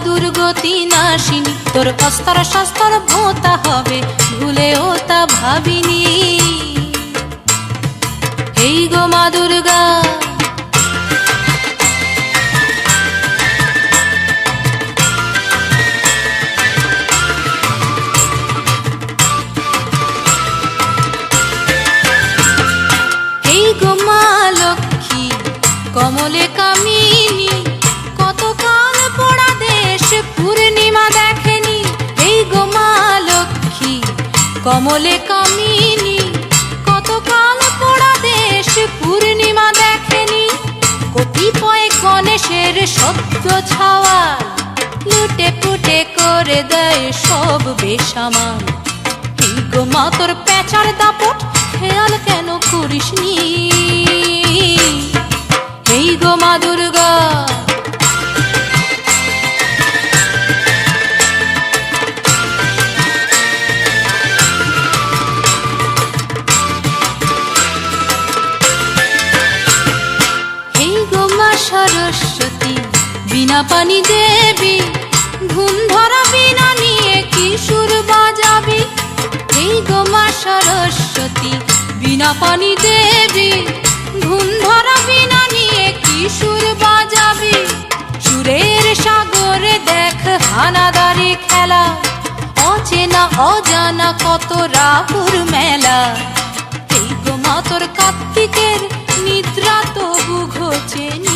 দুর্গতি নাশিনী, তোর অস্তর শস্তর ভোঁতা হবে ভুলেও তা ভাবিনি। এই গো মা দুর্গা, এই গো মা লক্ষ্মী কমলে কামিনী, কতকাল পোড়া দেশ পূর্ণিমা দেখেনি। এই গো মা লক্ষ্মী কমলে কামিনী, কতকাল পোড়া দেশ পূর্ণিমা দেখেনি। কতিপয় গণেশের সদ্য ছাওয়া লুটে পুটে করে দেয় সব বেসামাল। এই গো মা তোর পেঁচার দাপট খেয়াল কেন করিসনি। এই গো মা দুর্গা, এই গো মা সরস্বতী বিনা পানি দেবী, ধুম ধরা বিনা নিয়ে কি সুর বাজাবি। এই গো মা সরস্বতী বিনা পানি দেবী, ধুম ধরা বিনা নিয়ে কি সুর বাজাবি। সুরের সাগরে দেখ হানাদারি খেলা, অচেনা অজানা কত রাহুর মেলা। এই গো মা তোর কার্তিকের নিদ্রা তবু ঘোচেনি।